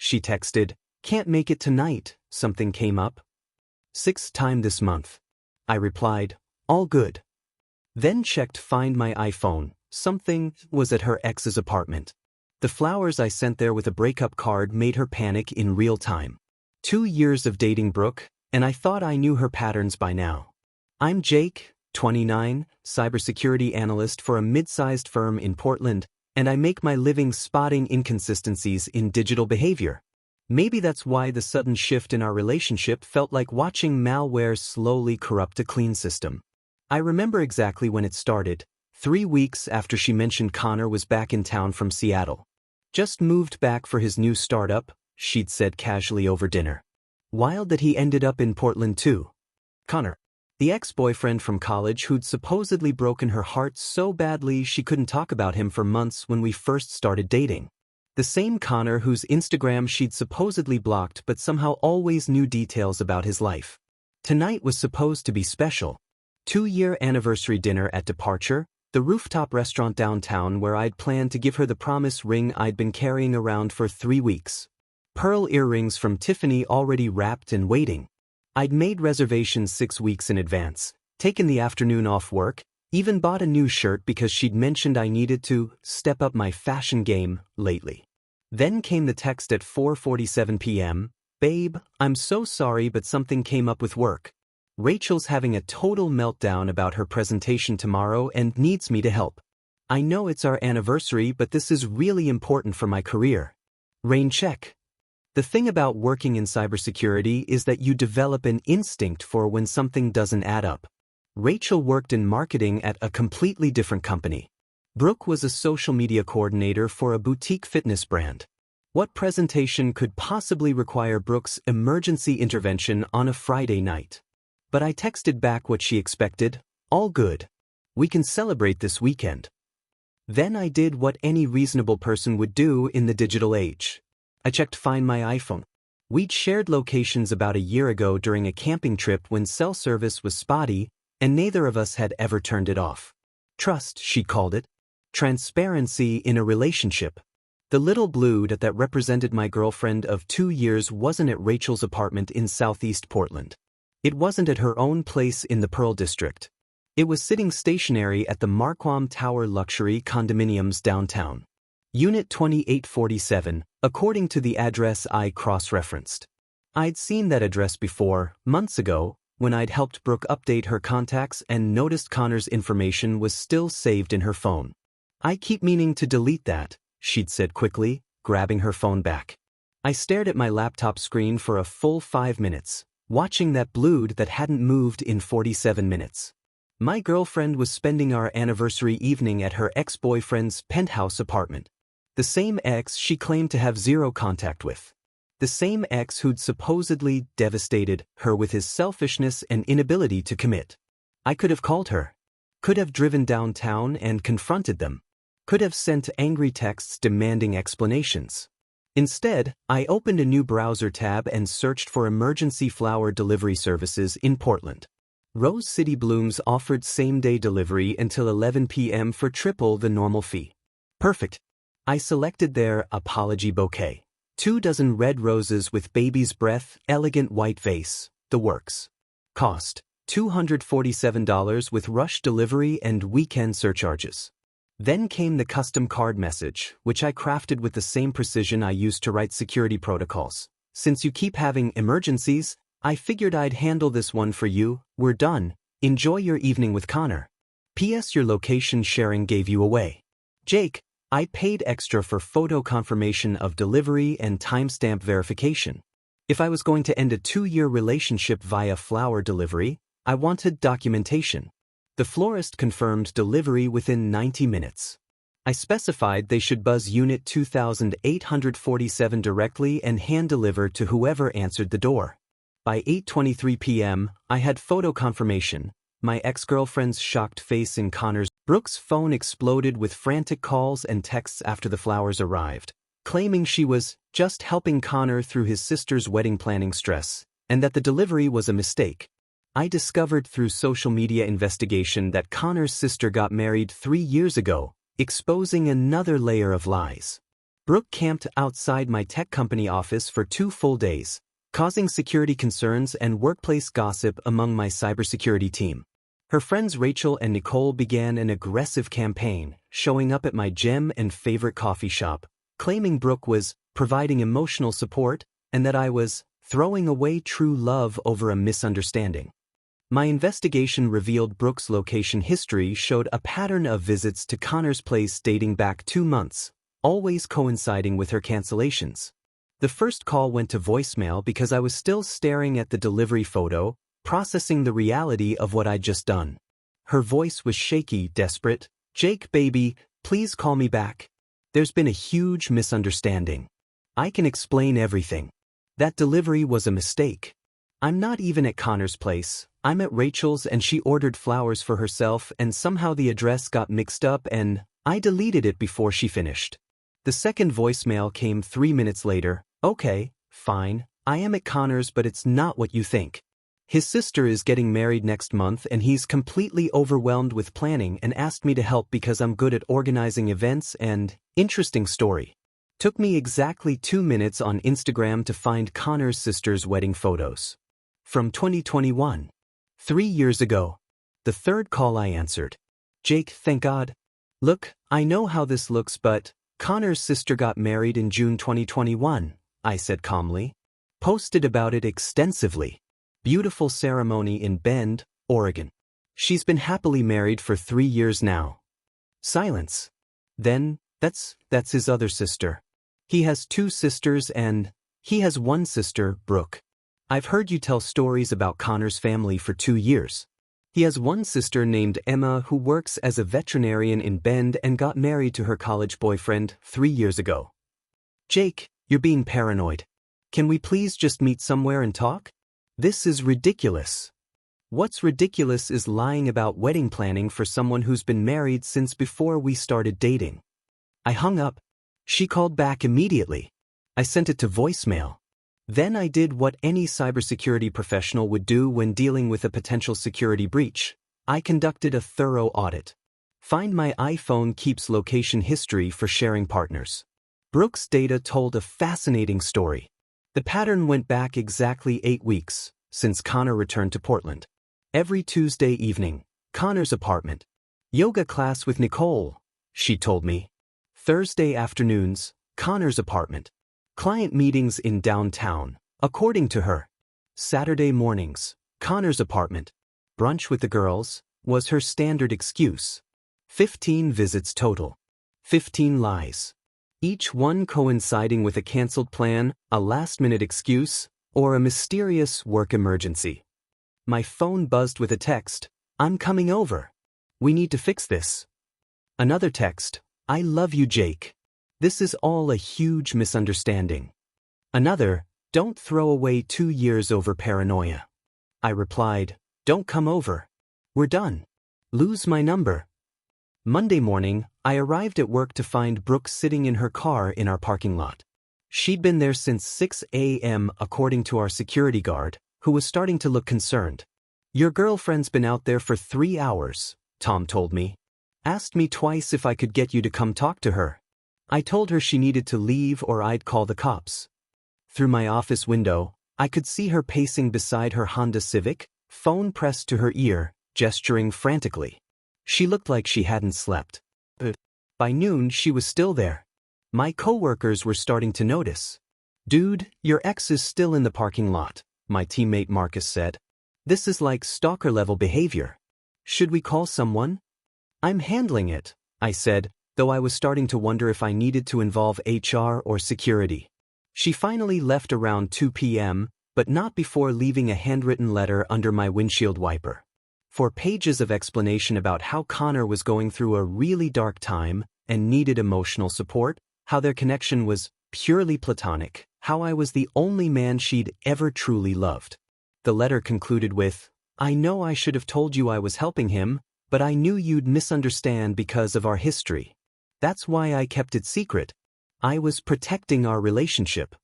she texted. Can't make it tonight, something came up. 6th time this month. I replied, all good. Then checked Find My iPhone, something was at her ex's apartment. The flowers I sent there with a breakup card made her panic in real time. 2 years of dating Brooke, and I thought I knew her patterns by now. I'm Jake, 29, cybersecurity analyst for a mid-sized firm in Portland, and I make my living spotting inconsistencies in digital behavior. Maybe that's why the sudden shift in our relationship felt like watching malware slowly corrupt a clean system. I remember exactly when it started, 3 weeks after she mentioned Connor was back in town from Seattle. Just moved back for his new startup, she'd said casually over dinner. Wild that he ended up in Portland too. Connor, the ex-boyfriend from college who'd supposedly broken her heart so badly she couldn't talk about him for months when we first started dating. The same Connor whose Instagram she'd supposedly blocked but somehow always knew details about his life. Tonight was supposed to be special. 2-year anniversary dinner at Departure, the rooftop restaurant downtown where I'd planned to give her the promise ring I'd been carrying around for 3 weeks. Pearl earrings from Tiffany already wrapped and waiting. I'd made reservations 6 weeks in advance, taken the afternoon off work, even bought a new shirt because she'd mentioned I needed to step up my fashion game lately. Then came the text at 4:47 p.m., babe, I'm so sorry but something came up with work. Rachel's having a total meltdown about her presentation tomorrow and needs me to help. I know it's our anniversary but this is really important for my career. Rain check. The thing about working in cybersecurity is that you develop an instinct for when something doesn't add up. Rachel worked in marketing at a completely different company. Brooke was a social media coordinator for a boutique fitness brand. What presentation could possibly require Brooke's emergency intervention on a Friday night? But I texted back what she expected, all good. We can celebrate this weekend. Then I did what any reasonable person would do in the digital age. I checked Find My iPhone. We'd shared locations about a year ago during a camping trip when cell service was spotty, and neither of us had ever turned it off. Trust, she called it. Transparency in a relationship. The little blue dot that represented my girlfriend of 2 years wasn't at Rachel's apartment in Southeast Portland. It wasn't at her own place in the Pearl District. It was sitting stationary at the Marquam Tower Luxury Condominiums downtown. Unit 2847, according to the address I cross-referenced. I'd seen that address before, months ago, when I'd helped Brooke update her contacts and noticed Connor's information was still saved in her phone. I keep meaning to delete that, she'd said quickly, grabbing her phone back. I stared at my laptop screen for a full 5 minutes, watching that blue that hadn't moved in 47 minutes. My girlfriend was spending our anniversary evening at her ex-boyfriend's penthouse apartment. The same ex she claimed to have zero contact with. The same ex who'd supposedly devastated her with his selfishness and inability to commit. I could have called her. Could have driven downtown and confronted them. Could have sent angry texts demanding explanations. Instead, I opened a new browser tab and searched for emergency flower delivery services in Portland. Rose City Blooms offered same-day delivery until 11 p.m. for triple the normal fee. Perfect. I selected their apology bouquet. 24 red roses with baby's breath, elegant white vase, the works. Cost, $247 with rush delivery and weekend surcharges. Then came the custom card message, which I crafted with the same precision I used to write security protocols. Since you keep having emergencies, I figured I'd handle this one for you. We're done. Enjoy your evening with Connor. P.S. Your location sharing gave you away. Jake, I paid extra for photo confirmation of delivery and timestamp verification. If I was going to end a 2-year relationship via flower delivery, I wanted documentation. The florist confirmed delivery within 90 minutes. I specified they should buzz Unit 2847 directly and hand-deliver to whoever answered the door. By 8:23 p.m., I had photo confirmation. My ex-girlfriend's shocked face in Connor's. Brooke's phone exploded with frantic calls and texts after the flowers arrived, claiming she was just helping Connor through his sister's wedding planning stress, and that the delivery was a mistake. I discovered through social media investigation that Connor's sister got married 3 years ago, exposing another layer of lies. Brooke camped outside my tech company office for 2 full days, causing security concerns and workplace gossip among my cybersecurity team. Her friends Rachel and Nicole began an aggressive campaign, showing up at my gym and favorite coffee shop, claiming Brooke was providing emotional support and that I was throwing away true love over a misunderstanding. My investigation revealed Brooke's location history showed a pattern of visits to Connor's place dating back 2 months, always coinciding with her cancellations. The first call went to voicemail because I was still staring at the delivery photo, processing the reality of what I'd just done. Her voice was shaky, desperate. "Jake, baby, please call me back. There's been a huge misunderstanding. I can explain everything. That delivery was a mistake. I'm not even at Connor's place. I'm at Rachel's and she ordered flowers for herself and somehow the address got mixed up and I deleted it before she finished." The second voicemail came 3 minutes later. "Okay, fine, I am at Connor's but it's not what you think. His sister is getting married next month and he's completely overwhelmed with planning and asked me to help because I'm good at organizing events and interesting story." Took me exactly 2 minutes on Instagram to find Connor's sister's wedding photos. From 2021. 3 years ago. The third call I answered. "Jake, thank God. Look, I know how this looks but Connor's sister got married in June 2021, I said calmly. Posted about it extensively. Beautiful ceremony in Bend, Oregon. She's been happily married for 3 years now." Silence. Then, that's his other sister. He has 2 sisters and he has 1 sister, Brooke. I've heard you tell stories about Connor's family for 2 years. He has 1 sister named Emma who works as a veterinarian in Bend and got married to her college boyfriend 3 years ago. "Jake, you're being paranoid. Can we please just meet somewhere and talk? This is ridiculous." What's ridiculous is lying about wedding planning for someone who's been married since before we started dating. I hung up. She called back immediately. I sent it to voicemail. Then I did what any cybersecurity professional would do when dealing with a potential security breach. I conducted a thorough audit. Find My iPhone keeps location history for sharing partners. Brooke's data told a fascinating story. The pattern went back exactly 8 weeks, since Connor returned to Portland. Every Tuesday evening, Connor's apartment. Yoga class with Nicole, she told me. Thursday afternoons, Connor's apartment. Client meetings in downtown, according to her. Saturday mornings, Connor's apartment. Brunch with the girls was her standard excuse. 15 visits total. 15 lies. Each one coinciding with a canceled plan, a last-minute excuse, or a mysterious work emergency. My phone buzzed with a text, "I'm coming over. We need to fix this." Another text, "I love you, Jake. This is all a huge misunderstanding." Another, "Don't throw away 2 years over paranoia." I replied, "Don't come over. We're done. Lose my number." Monday morning, I arrived at work to find Brooke sitting in her car in our parking lot. She'd been there since 6 a.m. according to our security guard, who was starting to look concerned. "Your girlfriend's been out there for 3 hours, Tom told me. Asked me twice if I could get you to come talk to her. I told her she needed to leave or I'd call the cops." Through my office window, I could see her pacing beside her Honda Civic, phone pressed to her ear, gesturing frantically. She looked like she hadn't slept. By noon, she was still there. My coworkers were starting to notice. "Dude, your ex is still in the parking lot," my teammate Marcus said. "This is like stalker-level behavior. Should we call someone?" "I'm handling it," I said, though I was starting to wonder if I needed to involve HR or security. She finally left around 2 p.m., but not before leaving a handwritten letter under my windshield wiper. 4 pages of explanation about how Connor was going through a really dark time and needed emotional support, how their connection was purely platonic, how I was the only man she'd ever truly loved. The letter concluded with, "I know I should have told you I was helping him, but I knew you'd misunderstand because of our history. That's why I kept it secret. I was protecting our relationship."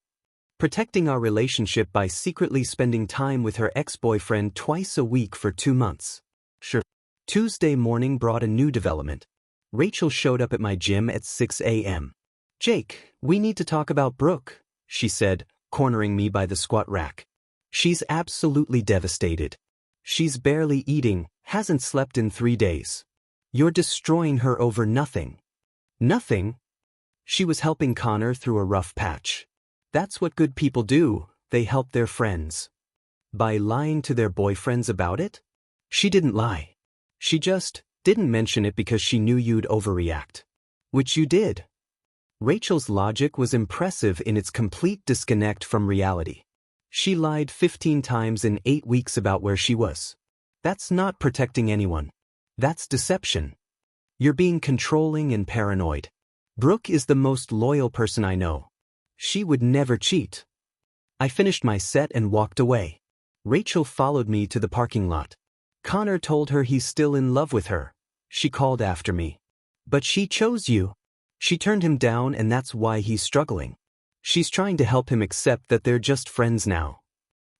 Protecting our relationship by secretly spending time with her ex-boyfriend twice a week for 2 months. Sure. Tuesday morning brought a new development. Rachel showed up at my gym at 6 a.m. Jake, we need to talk about Brooke, she said, cornering me by the squat rack. She's absolutely devastated. She's barely eating, hasn't slept in 3 days. You're destroying her over nothing. Nothing? She was helping Connor through a rough patch. That's what good people do, they help their friends. By lying to their boyfriends about it? She didn't lie. She just didn't mention it because she knew you'd overreact. Which you did. Rachel's logic was impressive in its complete disconnect from reality. She lied 15 times in 8 weeks about where she was. That's not protecting anyone. That's deception. You're being controlling and paranoid. Brooke is the most loyal person I know. She would never cheat. I finished my set and walked away. Rachel followed me to the parking lot. Connor told her he's still in love with her. She called after me. But she chose you. She turned him down and that's why he's struggling. She's trying to help him accept that they're just friends now.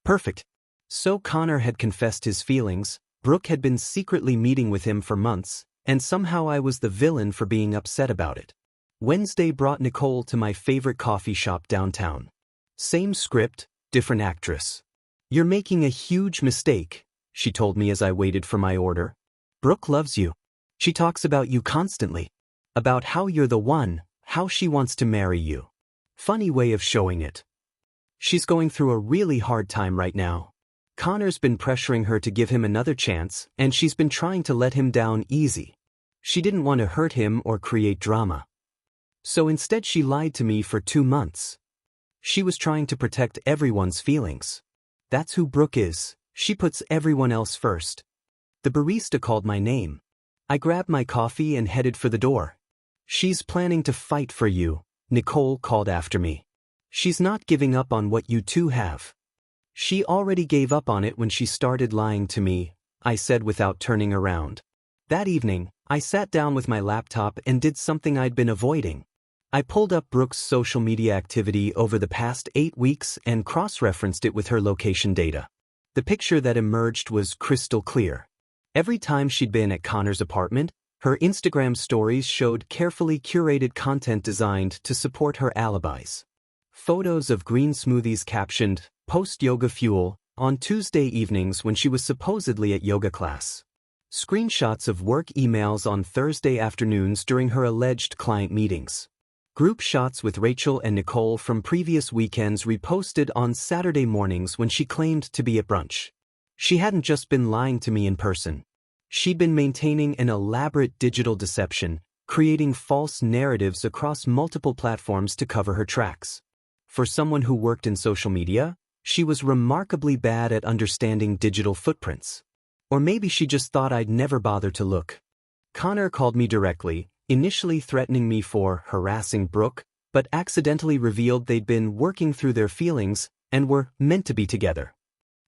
Perfect. So Connor had confessed his feelings, Brooke had been secretly meeting with him for months, and somehow I was the villain for being upset about it. Wednesday brought Nicole to my favorite coffee shop downtown. Same script, different actress. You're making a huge mistake, she told me as I waited for my order. Brooke loves you. She talks about you constantly. About how you're the one, how she wants to marry you. Funny way of showing it. She's going through a really hard time right now. Connor's been pressuring her to give him another chance, and she's been trying to let him down easy. She didn't want to hurt him or create drama. So instead she lied to me for 2 months. She was trying to protect everyone's feelings. That's who Brooke is, she puts everyone else first. The barista called my name. I grabbed my coffee and headed for the door. She's planning to fight for you, Nicole called after me. She's not giving up on what you two have. She already gave up on it when she started lying to me, I said without turning around. That evening, I sat down with my laptop and did something I'd been avoiding. I pulled up Brooke's social media activity over the past 8 weeks and cross-referenced it with her location data. The picture that emerged was crystal clear. Every time she'd been at Connor's apartment, her Instagram stories showed carefully curated content designed to support her alibis. Photos of green smoothies captioned, "Post-yoga fuel," on Tuesday evenings when she was supposedly at yoga class. Screenshots of work emails on Thursday afternoons during her alleged client meetings. Group shots with Rachel and Nicole from previous weekends reposted on Saturday mornings when she claimed to be at brunch. She hadn't just been lying to me in person. She'd been maintaining an elaborate digital deception, creating false narratives across multiple platforms to cover her tracks. For someone who worked in social media, she was remarkably bad at understanding digital footprints. Or maybe she just thought I'd never bother to look. Connor called me directly, initially threatening me for harassing Brooke, but accidentally revealed they'd been working through their feelings and were meant to be together.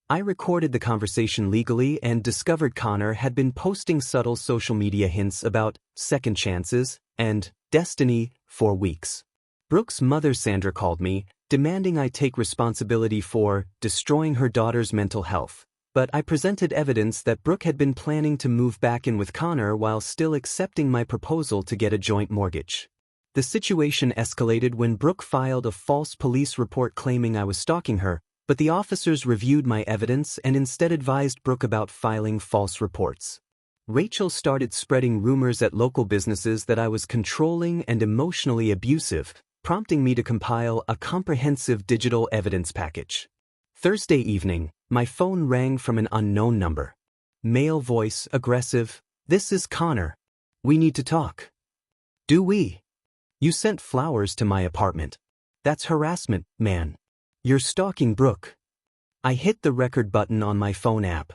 I recorded the conversation legally and discovered Connor had been posting subtle social media hints about second chances and destiny for weeks. Brooke's mother Sandra called me, demanding I take responsibility for destroying her daughter's mental health, but I presented evidence that Brooke had been planning to move back in with Connor while still accepting my proposal to get a joint mortgage. The situation escalated when Brooke filed a false police report claiming I was stalking her, but the officers reviewed my evidence and instead advised Brooke about filing false reports. Rachel started spreading rumors at local businesses that I was controlling and emotionally abusive, prompting me to compile a comprehensive digital evidence package. Thursday evening, my phone rang from an unknown number. Male voice, aggressive. "This is Connor. We need to talk." "Do we?" "You sent flowers to my apartment. That's harassment, man. You're stalking Brooke." I hit the record button on my phone app.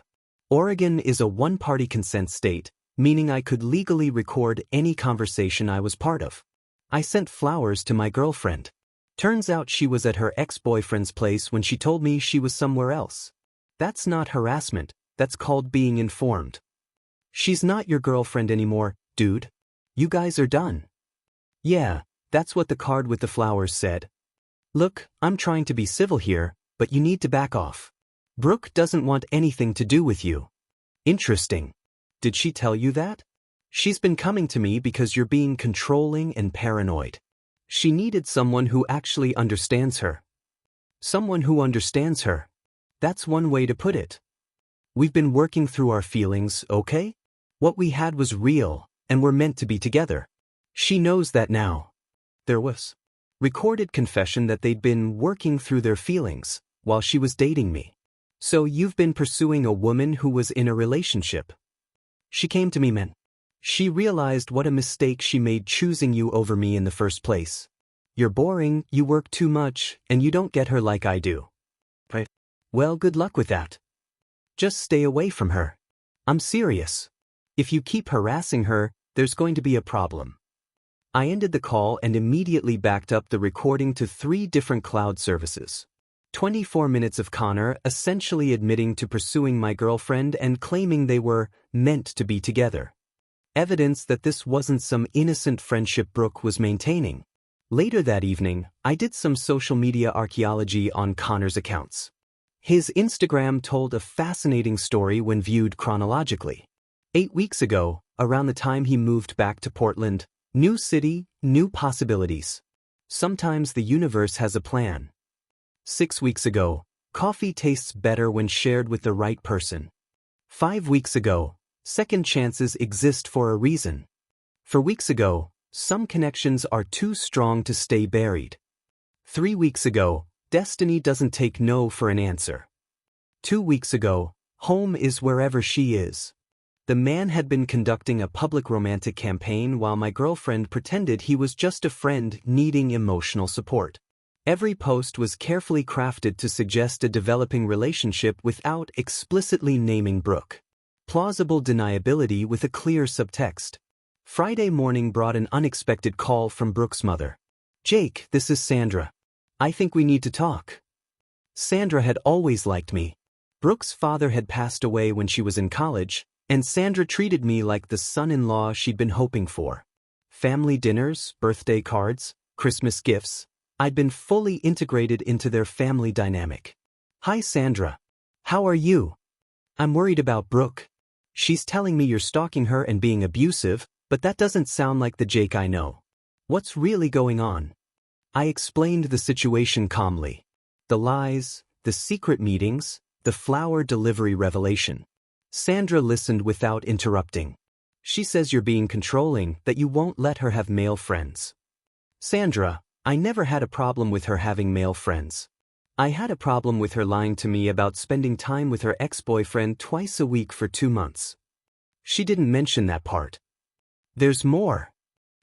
Oregon is a one-party consent state, meaning I could legally record any conversation I was part of. I sent flowers to my girlfriend. Turns out she was at her ex-boyfriend's place when she told me she was somewhere else. That's not harassment, that's called being informed. "She's not your girlfriend anymore, dude. You guys are done." "Yeah, that's what the card with the flowers said." "Look, I'm trying to be civil here, but you need to back off. Brooke doesn't want anything to do with you." "Interesting. Did she tell you that?" "She's been coming to me because you're being controlling and paranoid. She needed someone who actually understands her. Someone who understands her. That's one way to put it. We've been working through our feelings, okay? What we had was real, and we're meant to be together. She knows that now. There was recorded confession that they'd been working through their feelings while she was dating me. So you've been pursuing a woman who was in a relationship. She came to me, man. She realized what a mistake she made choosing you over me in the first place. You're boring, you work too much, and you don't get her like I do. Right? Well, good luck with that. Just stay away from her. I'm serious. If you keep harassing her, there's going to be a problem. I ended the call and immediately backed up the recording to 3 different cloud services. 24 minutes of Connor essentially admitting to pursuing my girlfriend and claiming they were meant to be together. Evidence that this wasn't some innocent friendship Brooke was maintaining. Later that evening, I did some social media archaeology on Connor's accounts. His Instagram told a fascinating story when viewed chronologically. 8 weeks ago, around the time he moved back to Portland, new city, new possibilities. Sometimes the universe has a plan. 6 weeks ago, coffee tastes better when shared with the right person. 5 weeks ago, second chances exist for a reason. 4 weeks ago, some connections are too strong to stay buried. 3 weeks ago, destiny doesn't take no for an answer. 2 weeks ago, home is wherever she is. The man had been conducting a public romantic campaign while my girlfriend pretended he was just a friend needing emotional support. Every post was carefully crafted to suggest a developing relationship without explicitly naming Brooke. Plausible deniability with a clear subtext. Friday morning brought an unexpected call from Brooke's mother. "Jake, this is Sandra. I think we need to talk." Sandra had always liked me. Brooke's father had passed away when she was in college, and Sandra treated me like the son-in-law she'd been hoping for. Family dinners, birthday cards, Christmas gifts. I'd been fully integrated into their family dynamic. "Hi Sandra. How are you? I'm worried about Brooke. She's telling me you're stalking her and being abusive, but that doesn't sound like the Jake I know. What's really going on?" I explained the situation calmly. The lies, the secret meetings, the flower delivery revelation. Sandra listened without interrupting. "She says you're being controlling, that you won't let her have male friends." "Sandra, I never had a problem with her having male friends. I had a problem with her lying to me about spending time with her ex-boyfriend twice a week for 2 months. She didn't mention that part. There's more.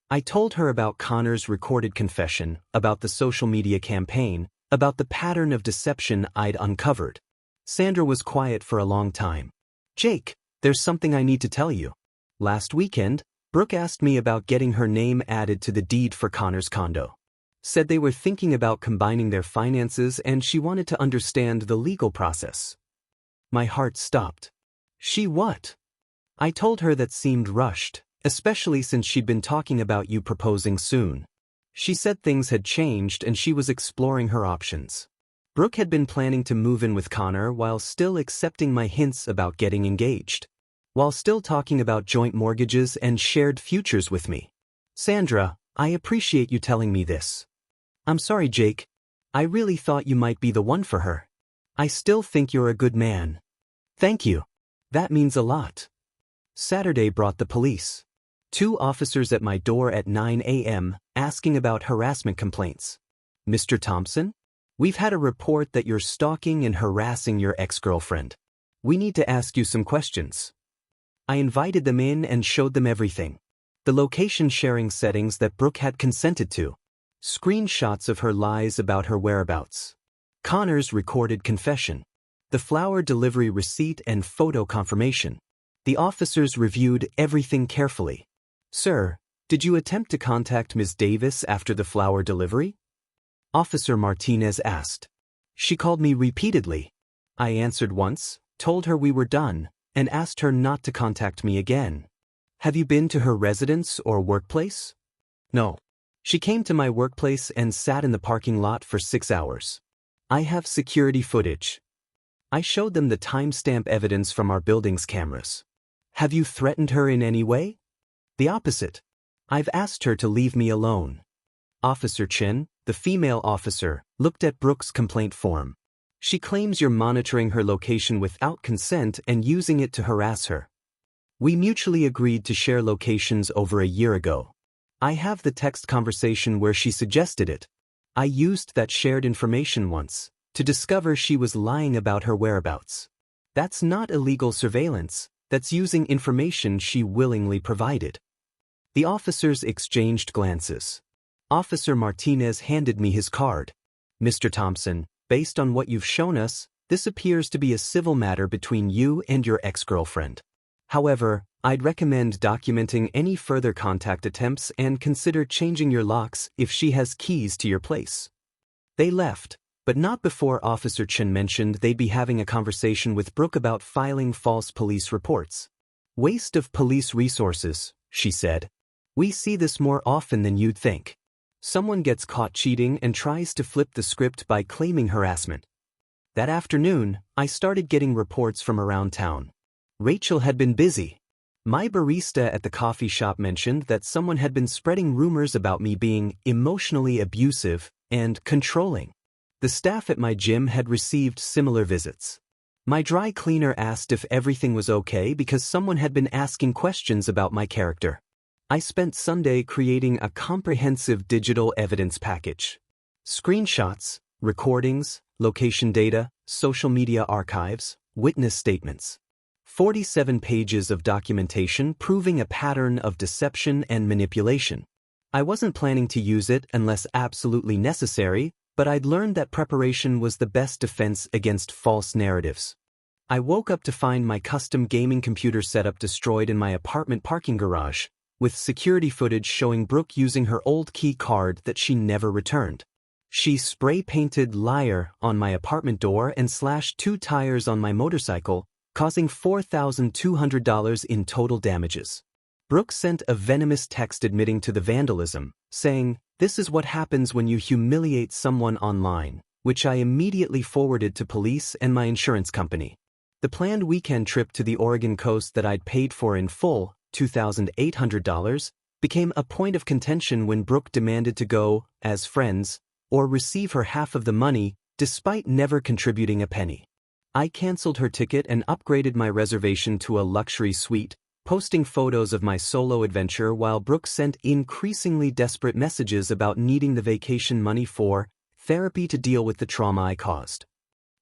I told her about Connor's recorded confession, about the social media campaign, about the pattern of deception I'd uncovered. Sandra was quiet for a long time. "Jake, there's something I need to tell you. Last weekend, Brooke asked me about getting her name added to the deed for Connor's condo. Said they were thinking about combining their finances and she wanted to understand the legal process." My heart stopped. "She what?" I told her that seemed rushed, especially since she'd been talking about you proposing soon. She said things had changed and she was exploring her options. Brooke had been planning to move in with Connor while still accepting my hints about getting engaged. While still talking about joint mortgages and shared futures with me. "Sandra, I appreciate you telling me this. I'm sorry, Jake. I really thought you might be the one for her. I still think you're a good man. Thank you. That means a lot." Saturday brought the police. 2 officers at my door at 9 a.m. asking about harassment complaints. "Mr. Thompson, we've had a report that you're stalking and harassing your ex-girlfriend. We need to ask you some questions." I invited them in and showed them everything. The location sharing settings that Brooke had consented to. Screenshots of her lies about her whereabouts. Connor's recorded confession. The flower delivery receipt and photo confirmation. The officers reviewed everything carefully. "Sir, did you attempt to contact Ms. Davis after the flower delivery?" Officer Martinez asked. "She called me repeatedly. I answered once, told her we were done, and asked her not to contact me again." "Have you been to her residence or workplace?" "No. She came to my workplace and sat in the parking lot for 6 hours. I have security footage." I showed them the timestamp evidence from our building's cameras. "Have you threatened her in any way?" "The opposite. I've asked her to leave me alone." Officer Chin, the female officer, looked at Brooke's complaint form. She claims you're monitoring her location without consent and using it to harass her. We mutually agreed to share locations over a year ago. I have the text conversation where she suggested it. I used that shared information once to discover she was lying about her whereabouts. That's not illegal surveillance, that's using information she willingly provided. The officers exchanged glances. Officer Martinez handed me his card. Mr. Thompson, based on what you've shown us, this appears to be a civil matter between you and your ex-girlfriend. However, I'd recommend documenting any further contact attempts and consider changing your locks if she has keys to your place. They left, but not before Officer Chen mentioned they'd be having a conversation with Brooke about filing false police reports. Waste of police resources, she said. We see this more often than you'd think. Someone gets caught cheating and tries to flip the script by claiming harassment. That afternoon, I started getting reports from around town. Rachel had been busy. My barista at the coffee shop mentioned that someone had been spreading rumors about me being emotionally abusive and controlling. The staff at my gym had received similar visits. My dry cleaner asked if everything was okay because someone had been asking questions about my character. I spent Sunday creating a comprehensive digital evidence package. Screenshots, recordings, location data, social media archives, witness statements. 47 pages of documentation proving a pattern of deception and manipulation. I wasn't planning to use it unless absolutely necessary, but I'd learned that preparation was the best defense against false narratives. I woke up to find my custom gaming computer setup destroyed in my apartment parking garage, with security footage showing Brooke using her old key card that she never returned. She spray-painted "liar" on my apartment door and slashed 2 tires on my motorcycle, causing $4,200 in total damages. Brooke sent a venomous text admitting to the vandalism, saying, "This is what happens when you humiliate someone online," which I immediately forwarded to police and my insurance company. The planned weekend trip to the Oregon coast that I'd paid for in full, $2,800, became a point of contention when Brooke demanded to go, as friends, or receive her half of the money, despite never contributing a penny. I canceled her ticket and upgraded my reservation to a luxury suite, posting photos of my solo adventure while Brooke sent increasingly desperate messages about needing the vacation money for therapy to deal with the trauma I caused.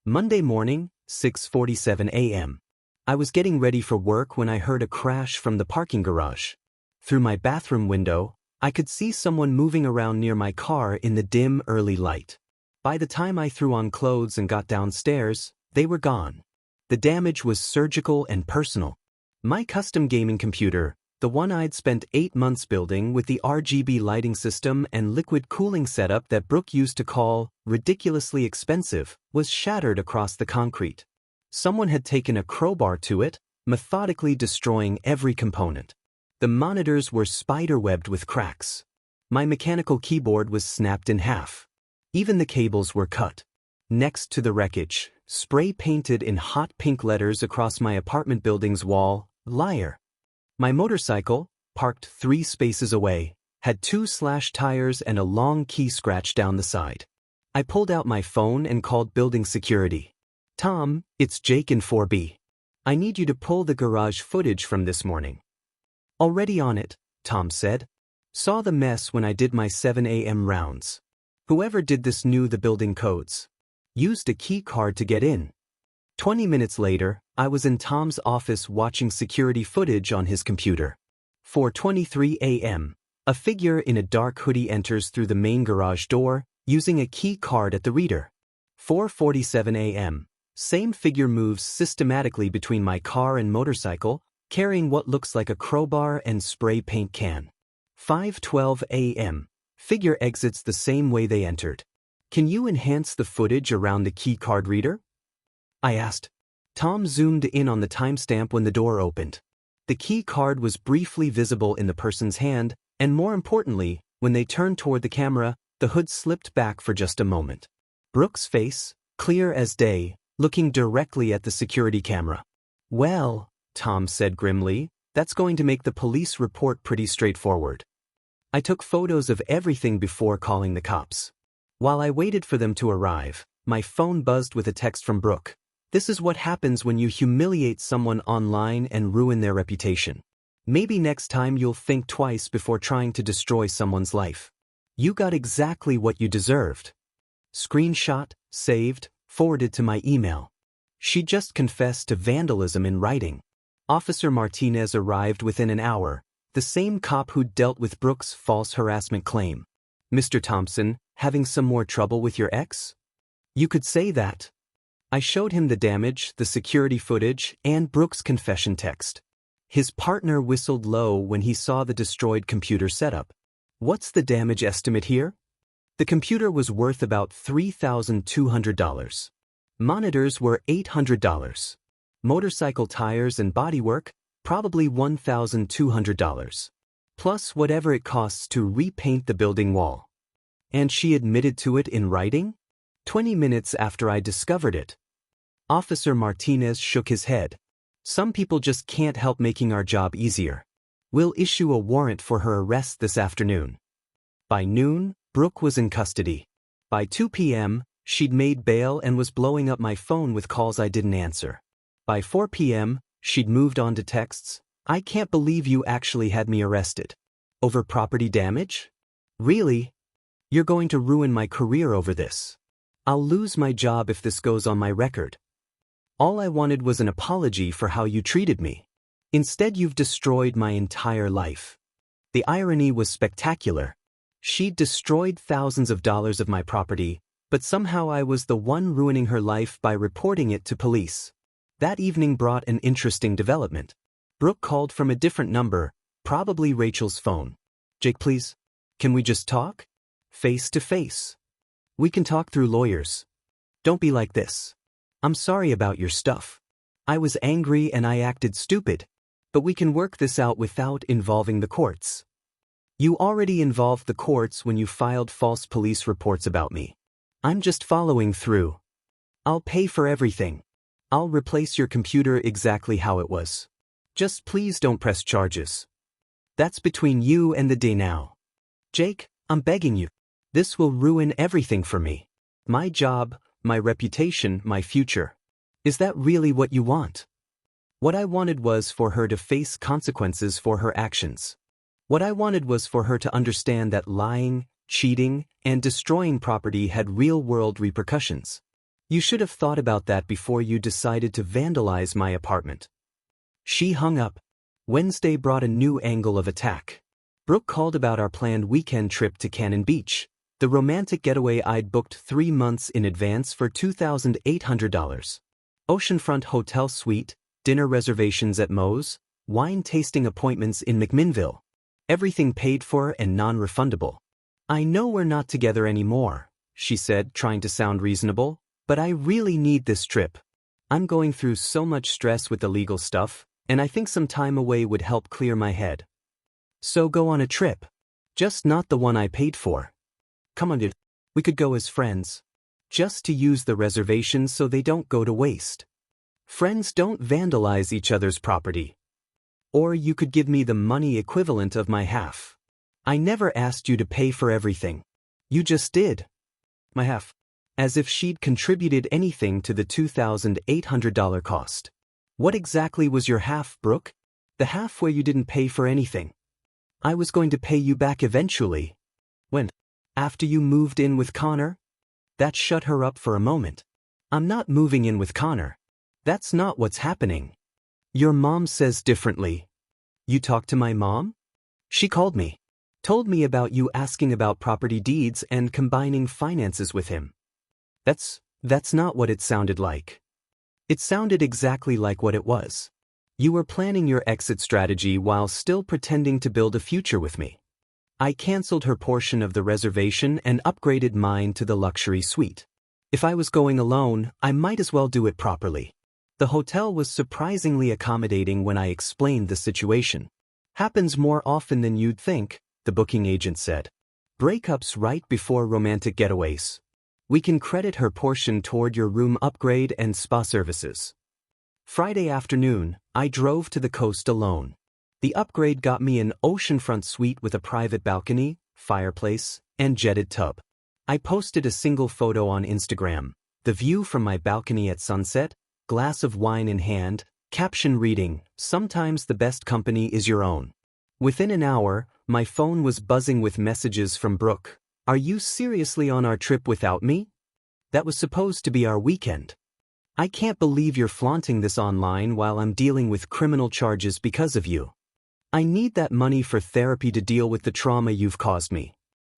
Monday morning, 6:47 a.m. I was getting ready for work when I heard a crash from the parking garage. Through my bathroom window, I could see someone moving around near my car in the dim early light. By the time I threw on clothes and got downstairs, they were gone. The damage was surgical and personal. My custom gaming computer, the one I'd spent 8 months building with the RGB lighting system and liquid cooling setup that Brooke used to call ridiculously expensive, was shattered across the concrete. Someone had taken a crowbar to it, methodically destroying every component. The monitors were spiderwebbed with cracks. My mechanical keyboard was snapped in half. Even the cables were cut. Next to the wreckage, spray-painted in hot pink letters across my apartment building's wall, "Liar." My motorcycle, parked 3 spaces away, had 2 slashed tires and a long key scratch down the side. I pulled out my phone and called building security. "Tom, it's Jake in 4B. I need you to pull the garage footage from this morning." "Already on it," Tom said. "Saw the mess when I did my 7 a.m. rounds. Whoever did this knew the building codes. Used a key card to get in." 20 minutes later, I was in Tom's office watching security footage on his computer. 4:23 a.m. A figure in a dark hoodie enters through the main garage door, using a key card at the reader. 4:47 a.m. Same figure moves systematically between my car and motorcycle, carrying what looks like a crowbar and spray paint can. 5:12 a.m. Figure exits the same way they entered. "Can you enhance the footage around the key card reader?" I asked. Tom zoomed in on the timestamp when the door opened. The key card was briefly visible in the person's hand, and more importantly, when they turned toward the camera, the hood slipped back for just a moment. Brooke's face, clear as day, looking directly at the security camera. "Well," Tom said grimly, "that's going to make the police report pretty straightforward." I took photos of everything before calling the cops. While I waited for them to arrive, my phone buzzed with a text from Brooke. This is what happens when you humiliate someone online and ruin their reputation. Maybe next time you'll think twice before trying to destroy someone's life. You got exactly what you deserved. Screenshot, saved, forwarded to my email. She just confessed to vandalism in writing. Officer Martinez arrived within an hour, the same cop who dealt with Brooke's false harassment claim. Mr. Thompson, having some more trouble with your ex? You could say that. I showed him the damage, the security footage, and Brooke's confession text. His partner whistled low when he saw the destroyed computer setup. What's the damage estimate here? The computer was worth about $3,200. Monitors were $800. Motorcycle tires and bodywork, probably $1,200. Plus whatever it costs to repaint the building wall. And she admitted to it in writing? 20 minutes after I discovered it. Officer Martinez shook his head. Some people just can't help making our job easier. We'll issue a warrant for her arrest this afternoon. By noon, Brooke was in custody. By 2 p.m., she'd made bail and was blowing up my phone with calls I didn't answer. By 4 p.m., she'd moved on to texts. I can't believe you actually had me arrested. Over property damage? Really? You're going to ruin my career over this. I'll lose my job if this goes on my record. All I wanted was an apology for how you treated me. Instead, you've destroyed my entire life. The irony was spectacular. She'd destroyed thousands of dollars of my property, but somehow I was the one ruining her life by reporting it to police. That evening brought an interesting development. Brooke called from a different number, probably Rachel's phone. Jake, please. Can we just talk? Face to face. We can talk through lawyers. Don't be like this. I'm sorry about your stuff. I was angry and I acted stupid, but we can work this out without involving the courts. You already involved the courts when you filed false police reports about me. I'm just following through. I'll pay for everything. I'll replace your computer exactly how it was. Just please don't press charges. That's between you and the day now. Jake, I'm begging you. This will ruin everything for me. My job, my reputation, my future. Is that really what you want? What I wanted was for her to face consequences for her actions. What I wanted was for her to understand that lying, cheating, and destroying property had real-world repercussions. You should have thought about that before you decided to vandalize my apartment. She hung up. Wednesday brought a new angle of attack. Brooke called about our planned weekend trip to Cannon Beach, the romantic getaway I'd booked 3 months in advance for $2,800. Oceanfront hotel suite, dinner reservations at Moe's, wine tasting appointments in McMinnville. Everything paid for and non-refundable. I know we're not together anymore, she said, trying to sound reasonable, but I really need this trip. I'm going through so much stress with the legal stuff, and I think some time away would help clear my head. So go on a trip. Just not the one I paid for. Come on, dude. We could go as friends. Just to use the reservations so they don't go to waste. Friends don't vandalize each other's property. Or you could give me the money equivalent of my half. I never asked you to pay for everything. You just did. My half. As if she'd contributed anything to the $2,800 cost. What exactly was your half, Brooke? The half where you didn't pay for anything. I was going to pay you back eventually. When? After you moved in with Connor? That shut her up for a moment. I'm not moving in with Connor. That's not what's happening. Your mom says differently. You talked to my mom? She called me. Told me about you asking about property deeds and combining finances with him. That's not what it sounded like. It sounded exactly like what it was. You were planning your exit strategy while still pretending to build a future with me. I canceled her portion of the reservation and upgraded mine to the luxury suite. If I was going alone, I might as well do it properly. The hotel was surprisingly accommodating when I explained the situation. Happens more often than you'd think, the booking agent said. Breakups right before romantic getaways. We can credit her portion toward your room upgrade and spa services. Friday afternoon, I drove to the coast alone. The upgrade got me an oceanfront suite with a private balcony, fireplace, and jetted tub. I posted a single photo on Instagram, the view from my balcony at sunset, glass of wine in hand, caption reading, "Sometimes the best company is your own." Within an hour, my phone was buzzing with messages from Brooke. "Are you seriously on our trip without me? That was supposed to be our weekend. I can't believe you're flaunting this online while I'm dealing with criminal charges because of you. I need that money for therapy to deal with the trauma you've caused me."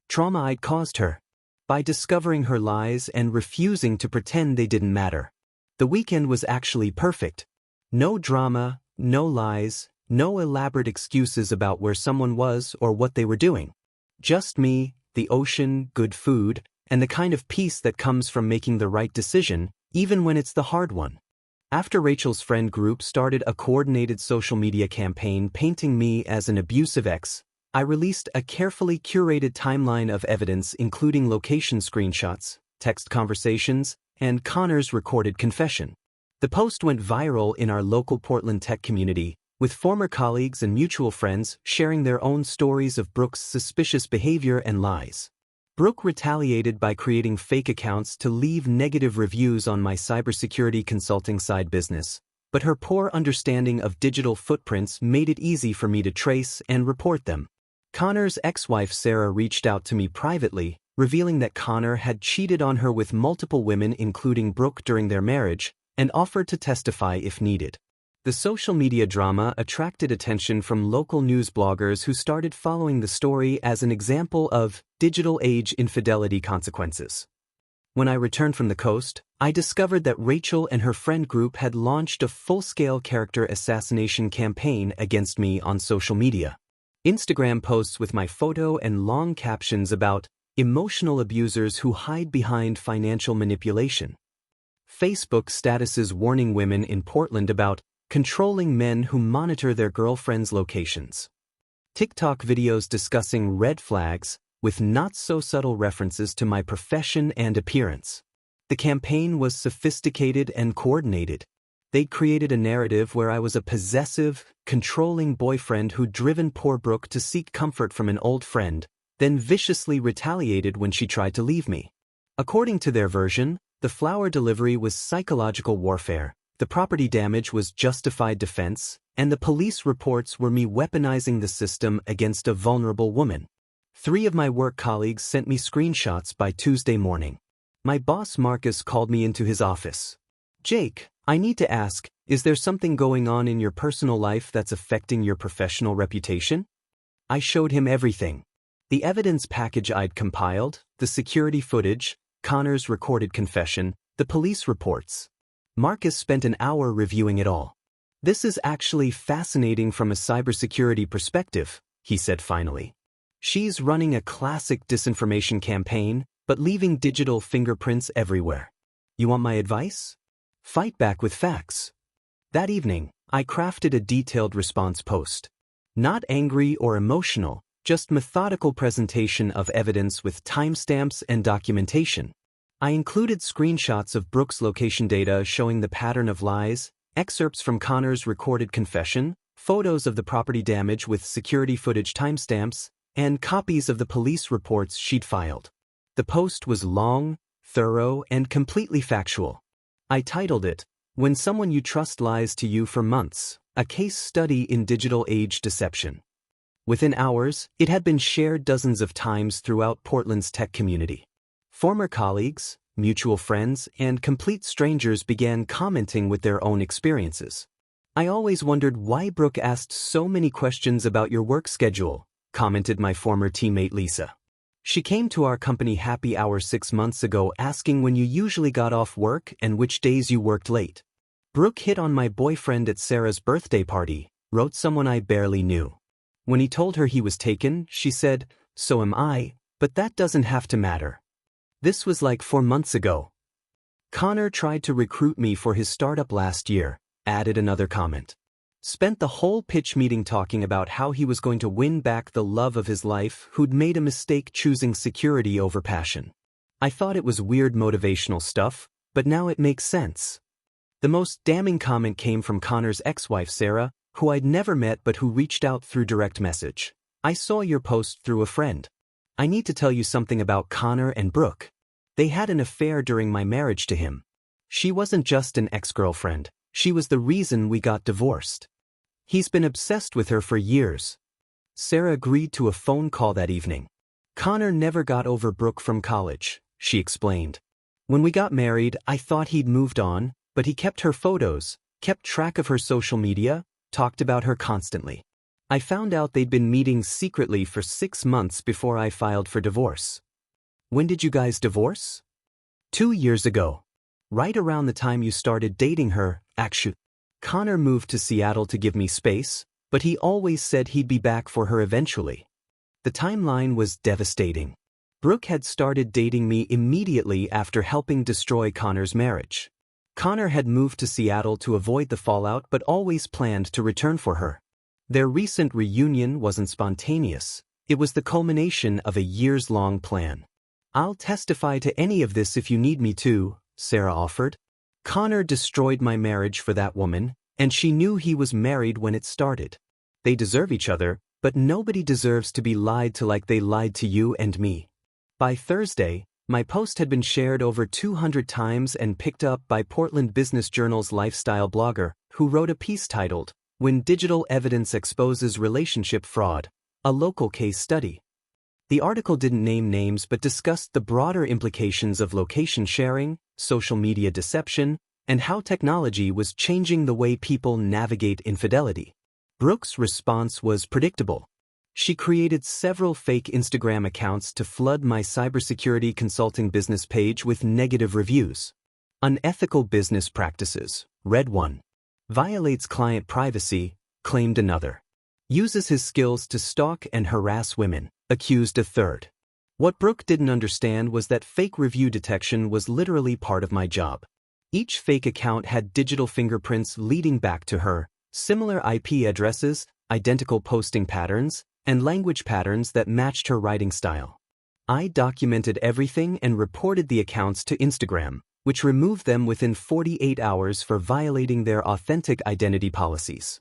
Trauma I'd caused her by discovering her lies and refusing to pretend they didn't matter. The weekend was actually perfect. No drama, no lies, no elaborate excuses about where someone was or what they were doing. Just me, the ocean, good food, and the kind of peace that comes from making the right decision, even when it's the hard one. After Rachel's friend group started a coordinated social media campaign painting me as an abusive ex, I released a carefully curated timeline of evidence including location screenshots, text conversations, and Connor's recorded confession. The post went viral in our local Portland tech community, with former colleagues and mutual friends sharing their own stories of Brooke's suspicious behavior and lies. Brooke retaliated by creating fake accounts to leave negative reviews on my cybersecurity consulting side business, but her poor understanding of digital footprints made it easy for me to trace and report them. Connor's ex-wife Sarah reached out to me privately, revealing that Connor had cheated on her with multiple women including Brooke during their marriage, and offered to testify if needed. The social media drama attracted attention from local news bloggers who started following the story as an example of digital age infidelity consequences. When I returned from the coast, I discovered that Rachel and her friend group had launched a full-scale character assassination campaign against me on social media. Instagram posts with my photo and long captions about emotional abusers who hide behind financial manipulation. Facebook statuses warning women in Portland about controlling men who monitor their girlfriends' locations. TikTok videos discussing red flags with not-so-subtle references to my profession and appearance. The campaign was sophisticated and coordinated. They'd created a narrative where I was a possessive, controlling boyfriend who'd driven poor Brooke to seek comfort from an old friend, then viciously retaliated when she tried to leave me. According to their version, the flower delivery was psychological warfare, the property damage was justified defense, and the police reports were me weaponizing the system against a vulnerable woman. 3 of my work colleagues sent me screenshots by Tuesday morning. My boss Marcus called me into his office. "Jake, I need to ask, is there something going on in your personal life that's affecting your professional reputation?" I showed him everything. The evidence package I'd compiled, the security footage, Connor's recorded confession, the police reports. Marcus spent an hour reviewing it all. "This is actually fascinating from a cybersecurity perspective," he said finally. "She's running a classic disinformation campaign, but leaving digital fingerprints everywhere. You want my advice? Fight back with facts." That evening, I crafted a detailed response post. Not angry or emotional, just methodical presentation of evidence with timestamps and documentation. I included screenshots of Brooke's location data showing the pattern of lies, excerpts from Connor's recorded confession, photos of the property damage with security footage timestamps, and copies of the police reports she'd filed. The post was long, thorough, and completely factual. I titled it, "When Someone You Trust Lies to You for Months, a Case Study in Digital Age Deception." Within hours, it had been shared dozens of times throughout Portland's tech community. Former colleagues, mutual friends, and complete strangers began commenting with their own experiences. "I always wondered why Brooke asked so many questions about your work schedule," commented my former teammate Lisa. "She came to our company happy hour 6 months ago asking when you usually got off work and which days you worked late. Brooke hit on my boyfriend at Sarah's birthday party," wrote someone I barely knew. "When he told her he was taken, she said, 'So am I, but that doesn't have to matter.' This was like 4 months ago." "Connor tried to recruit me for his startup last year," added another comment. "Spent the whole pitch meeting talking about how he was going to win back the love of his life who'd made a mistake choosing security over passion. I thought it was weird motivational stuff, but now it makes sense." The most damning comment came from Connor's ex-wife Sarah, who I'd never met but who reached out through direct message. I saw your post through a friend. I need to tell you something about Connor and Brooke. They had an affair during my marriage to him. She wasn't just an ex-girlfriend, she was the reason we got divorced. He's been obsessed with her for years. Sarah agreed to a phone call that evening. Connor never got over Brooke from college, she explained. When we got married, I thought he'd moved on, but he kept her photos, kept track of her social media, talked about her constantly. I found out they'd been meeting secretly for 6 months before I filed for divorce. When did you guys divorce? 2 years ago. Right around the time you started dating her, actually. Connor moved to Seattle to give me space, but he always said he'd be back for her eventually. The timeline was devastating. Brooke had started dating me immediately after helping destroy Connor's marriage. Connor had moved to Seattle to avoid the fallout but always planned to return for her. Their recent reunion wasn't spontaneous, it was the culmination of a years-long plan. I'll testify to any of this if you need me to, Sarah offered. Connor destroyed my marriage for that woman, and she knew he was married when it started. They deserve each other, but nobody deserves to be lied to like they lied to you and me. By Thursday, my post had been shared over 200 times and picked up by Portland Business Journal's lifestyle blogger, who wrote a piece titled, "When Digital Evidence Exposes Relationship Fraud, a Local Case Study." The article didn't name names but discussed the broader implications of location sharing, social media deception, and how technology was changing the way people navigate infidelity. Brooke's response was predictable. She created several fake Instagram accounts to flood my cybersecurity consulting business page with negative reviews. Unethical business practices, read one. Violates client privacy, claimed another. Uses his skills to stalk and harass women, accused a third. What Brooke didn't understand was that fake review detection was literally part of my job. Each fake account had digital fingerprints leading back to her, similar IP addresses, identical posting patterns, and language patterns that matched her writing style. I documented everything and reported the accounts to Instagram, which removed them within 48 hours for violating their authentic identity policies.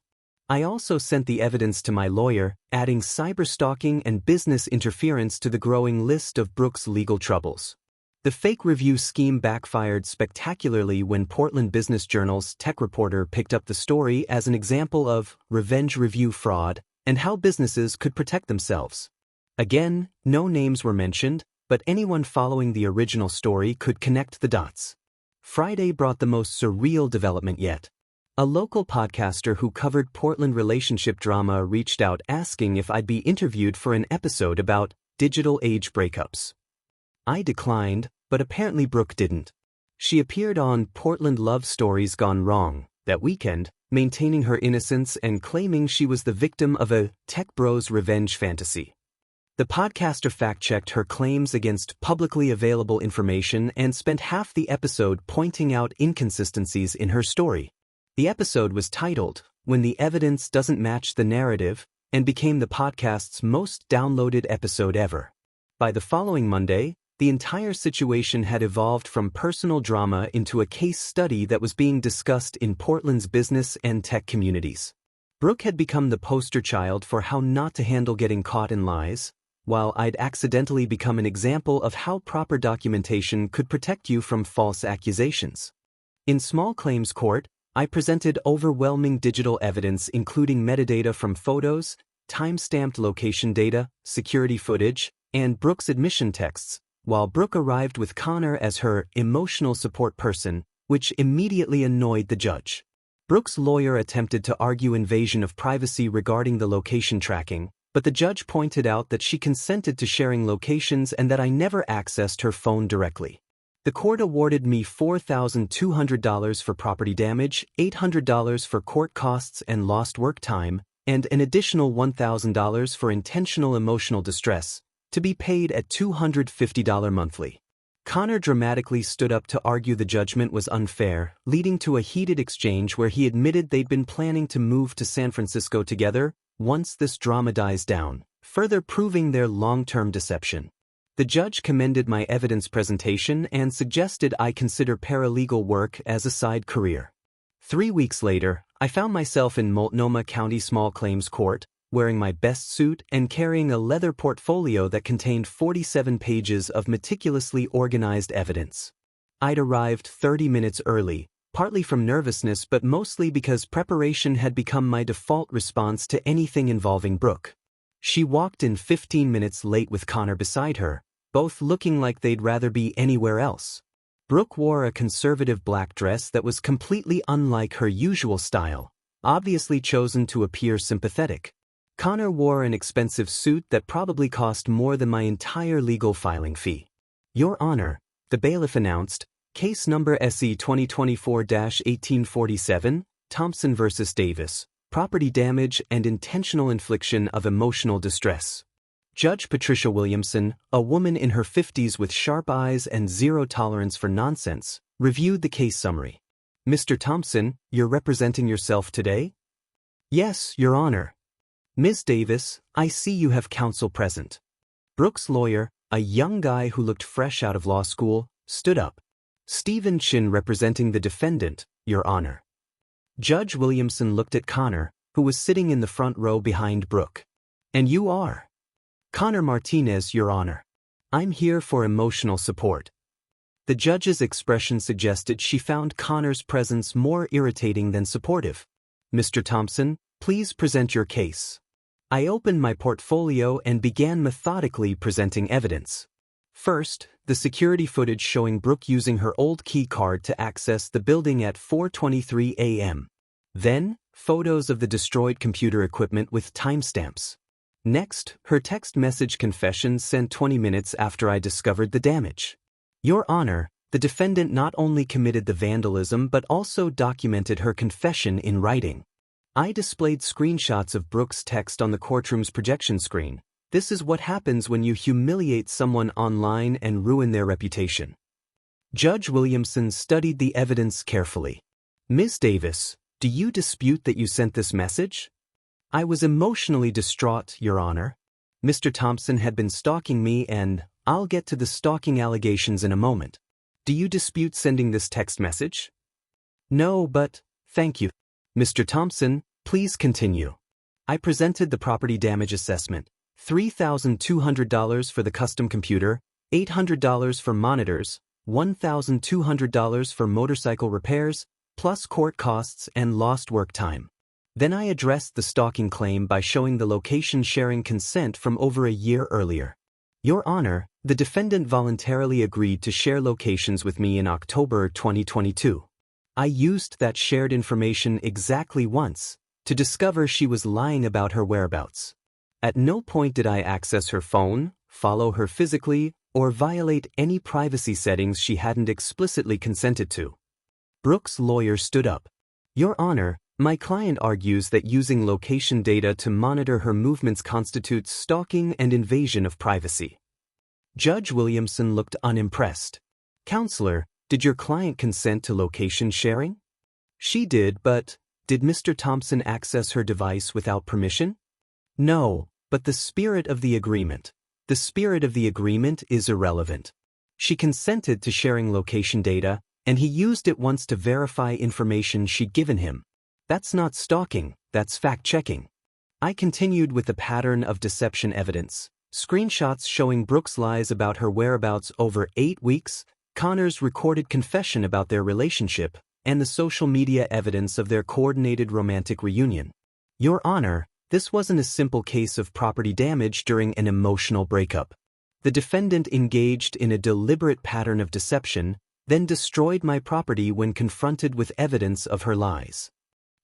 I also sent the evidence to my lawyer, adding cyberstalking and business interference to the growing list of Brooke's legal troubles. The fake review scheme backfired spectacularly when Portland Business Journal's tech reporter picked up the story as an example of revenge review fraud and how businesses could protect themselves. Again, no names were mentioned, but anyone following the original story could connect the dots. Friday brought the most surreal development yet. A local podcaster who covered Portland relationship drama reached out asking if I'd be interviewed for an episode about digital age breakups. I declined, but apparently Brooke didn't. She appeared on Portland Love Stories Gone Wrong that weekend, maintaining her innocence and claiming she was the victim of a tech bros revenge fantasy. The podcaster fact-checked her claims against publicly available information and spent half the episode pointing out inconsistencies in her story. The episode was titled, "When the Evidence Doesn't Match the Narrative," and became the podcast's most downloaded episode ever. By the following Monday, the entire situation had evolved from personal drama into a case study that was being discussed in Portland's business and tech communities. Brooke had become the poster child for how not to handle getting caught in lies, while I'd accidentally become an example of how proper documentation could protect you from false accusations. In small claims court, I presented overwhelming digital evidence including metadata from photos, time-stamped location data, security footage, and Brooke's admission texts, while Brooke arrived with Connor as her emotional support person, which immediately annoyed the judge. Brooke's lawyer attempted to argue invasion of privacy regarding the location tracking, but the judge pointed out that she consented to sharing locations and that I never accessed her phone directly. The court awarded me $4,200 for property damage, $800 for court costs and lost work time, and an additional $1,000 for intentional emotional distress, to be paid at $250 monthly. Connor dramatically stood up to argue the judgment was unfair, leading to a heated exchange where he admitted they'd been planning to move to San Francisco together once this drama dies down, further proving their long-term deception. The judge commended my evidence presentation and suggested I consider paralegal work as a side career. 3 weeks later, I found myself in Multnomah County Small Claims Court, wearing my best suit and carrying a leather portfolio that contained 47 pages of meticulously organized evidence. I'd arrived 30 minutes early, partly from nervousness but mostly because preparation had become my default response to anything involving Brooke. She walked in 15 minutes late with Connor beside her, both looking like they'd rather be anywhere else. Brooke wore a conservative black dress that was completely unlike her usual style, obviously chosen to appear sympathetic. Connor wore an expensive suit that probably cost more than my entire legal filing fee. Your Honor, the bailiff announced, case number SE 2024-1847, Thompson v. Davis, property damage and intentional infliction of emotional distress. Judge Patricia Williamson, a woman in her 50s with sharp eyes and zero tolerance for nonsense, reviewed the case summary. Mr. Thompson, you're representing yourself today? Yes, Your Honor. Ms. Davis, I see you have counsel present. Brooke's lawyer, a young guy who looked fresh out of law school, stood up. Stephen Chin representing the defendant, Your Honor. Judge Williamson looked at Connor, who was sitting in the front row behind Brooke. And you are? Connor Martinez, Your Honor. I'm here for emotional support. The judge's expression suggested she found Connor's presence more irritating than supportive. Mr. Thompson, please present your case. I opened my portfolio and began methodically presenting evidence. First, the security footage showing Brooke using her old key card to access the building at 4:23 a.m. Then, photos of the destroyed computer equipment with timestamps. Next, her text message confession sent 20 minutes after I discovered the damage. Your Honor, the defendant not only committed the vandalism but also documented her confession in writing. I displayed screenshots of Brooke's text on the courtroom's projection screen. This is what happens when you humiliate someone online and ruin their reputation. Judge Williamson studied the evidence carefully. Ms. Davis, do you dispute that you sent this message? I was emotionally distraught, Your Honor. Mr. Thompson had been stalking me and I'll get to the stalking allegations in a moment. Do you dispute sending this text message? No, but, thank you. Mr. Thompson, please continue. I presented the property damage assessment. $3,200 for the custom computer, $800 for monitors, $1,200 for motorcycle repairs, plus court costs and lost work time. Then I addressed the stalking claim by showing the location sharing consent from over a year earlier. Your Honor, the defendant voluntarily agreed to share locations with me in October 2022. I used that shared information exactly once to discover she was lying about her whereabouts. At no point did I access her phone, follow her physically, or violate any privacy settings she hadn't explicitly consented to. Brooke's lawyer stood up. Your Honor, my client argues that using location data to monitor her movements constitutes stalking and invasion of privacy. Judge Williamson looked unimpressed. Counselor, did your client consent to location sharing? She did, but did Mr. Thompson access her device without permission? No, but the spirit of the agreement. The spirit of the agreement is irrelevant. She consented to sharing location data, and he used it once to verify information she'd given him. That's not stalking, that's fact-checking. I continued with the pattern of deception evidence. Screenshots showing Brooke's lies about her whereabouts over 8 weeks, Connor's recorded confession about their relationship, and the social media evidence of their coordinated romantic reunion. Your Honor, this wasn't a simple case of property damage during an emotional breakup. The defendant engaged in a deliberate pattern of deception, then destroyed my property when confronted with evidence of her lies.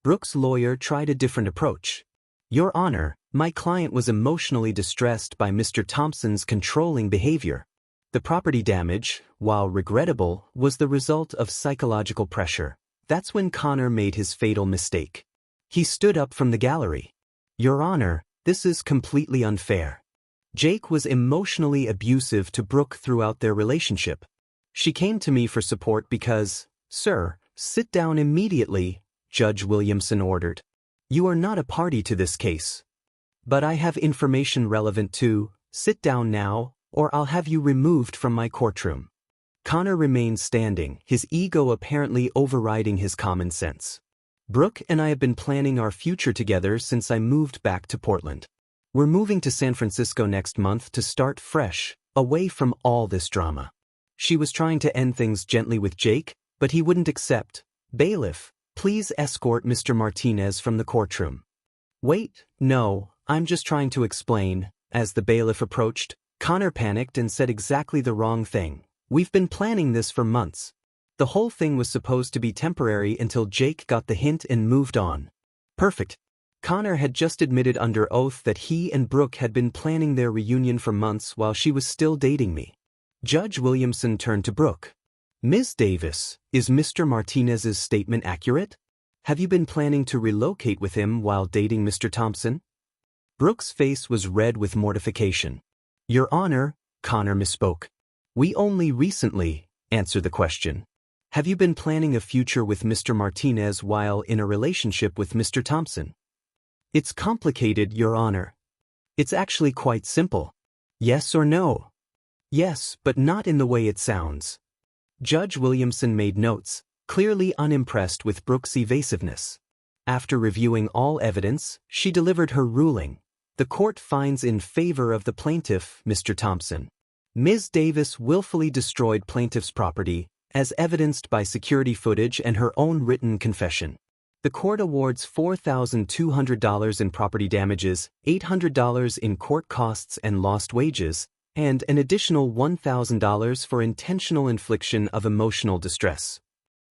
Brooke's lawyer tried a different approach. Your Honor, my client was emotionally distressed by Mr. Thompson's controlling behavior. The property damage, while regrettable, was the result of psychological pressure. That's when Connor made his fatal mistake. He stood up from the gallery. Your Honor, this is completely unfair. Jake was emotionally abusive to Brooke throughout their relationship. She came to me for support because, Sir, sit down immediately, Judge Williamson ordered. You are not a party to this case. But I have information relevant to, sit down now, or I'll have you removed from my courtroom. Connor remained standing, his ego apparently overriding his common sense. Brooke and I have been planning our future together since I moved back to Portland. We're moving to San Francisco next month to start fresh, away from all this drama. She was trying to end things gently with Jake, but he wouldn't accept. Bailiff, please escort Mr. Martinez from the courtroom. Wait, no, I'm just trying to explain. As the bailiff approached, Connor panicked and said exactly the wrong thing. We've been planning this for months. The whole thing was supposed to be temporary until Jake got the hint and moved on. Perfect. Connor had just admitted under oath that he and Brooke had been planning their reunion for months while she was still dating me. Judge Williamson turned to Brooke. Ms. Davis, is Mr. Martinez's statement accurate? Have you been planning to relocate with him while dating Mr. Thompson? Brooke's face was red with mortification. Your Honor, Connor misspoke. We only recently answered the question. Have you been planning a future with Mr. Martinez while in a relationship with Mr. Thompson? It's complicated, Your Honor. It's actually quite simple. Yes or no? Yes, but not in the way it sounds. Judge Williamson made notes, clearly unimpressed with Brooke's evasiveness. After reviewing all evidence, she delivered her ruling. The court finds in favor of the plaintiff, Mr. Thompson. Ms. Davis willfully destroyed plaintiff's property, as evidenced by security footage and her own written confession. The court awards $4,200 in property damages, $800 in court costs and lost wages, and an additional $1,000 for intentional infliction of emotional distress.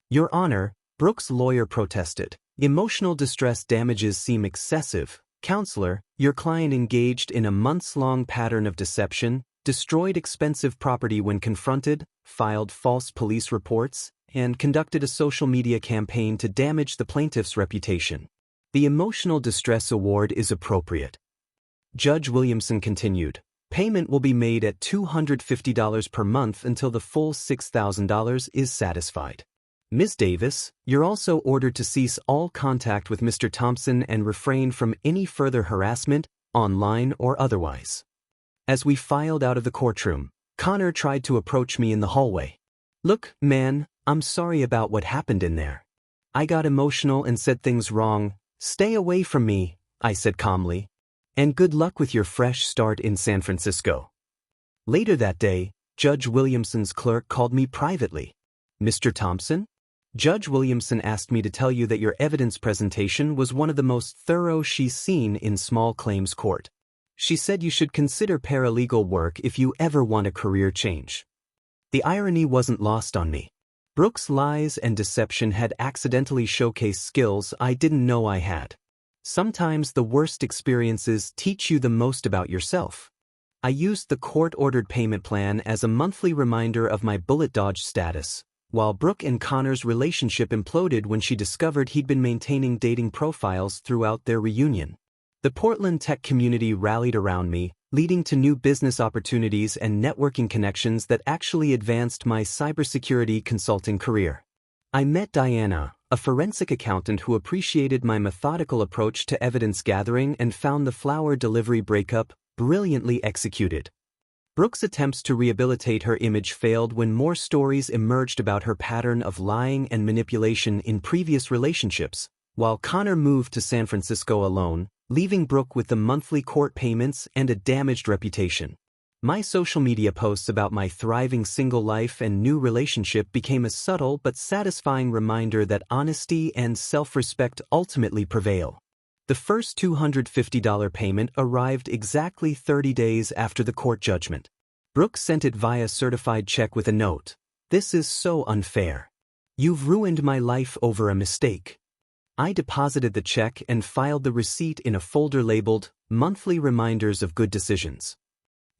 Your Honor, Brooke's lawyer protested. Emotional distress damages seem excessive. Counselor, your client engaged in a months-long pattern of deception, destroyed expensive property when confronted, filed false police reports, and conducted a social media campaign to damage the plaintiff's reputation. The emotional distress award is appropriate. Judge Williamson continued. Payment will be made at $250 per month until the full $6,000 is satisfied. Ms. Davis, you're also ordered to cease all contact with Mr. Thompson and refrain from any further harassment, online or otherwise. As we filed out of the courtroom, Connor tried to approach me in the hallway. Look, man, I'm sorry about what happened in there. I got emotional and said things wrong. Stay away from me, I said calmly. And good luck with your fresh start in San Francisco. Later that day, Judge Williamson's clerk called me privately. Mr. Thompson? Judge Williamson asked me to tell you that your evidence presentation was one of the most thorough she's seen in small claims court. She said you should consider paralegal work if you ever want a career change. The irony wasn't lost on me. Brooke's lies and deception had accidentally showcased skills I didn't know I had. Sometimes the worst experiences teach you the most about yourself. I used the court-ordered payment plan as a monthly reminder of my bullet dodge status, while Brooke and Connor's relationship imploded when she discovered he'd been maintaining dating profiles throughout their reunion. The Portland tech community rallied around me, leading to new business opportunities and networking connections that actually advanced my cybersecurity consulting career. I met Diana, a forensic accountant who appreciated my methodical approach to evidence gathering and found the flower delivery breakup brilliantly executed. Brooke's attempts to rehabilitate her image failed when more stories emerged about her pattern of lying and manipulation in previous relationships, while Connor moved to San Francisco alone, leaving Brooke with the monthly court payments and a damaged reputation. My social media posts about my thriving single life and new relationship became a subtle but satisfying reminder that honesty and self-respect ultimately prevail. The first $250 payment arrived exactly 30 days after the court judgment. Brooke sent it via certified check with a note. This is so unfair. You've ruined my life over a mistake. I deposited the check and filed the receipt in a folder labeled Monthly Reminders of Good Decisions.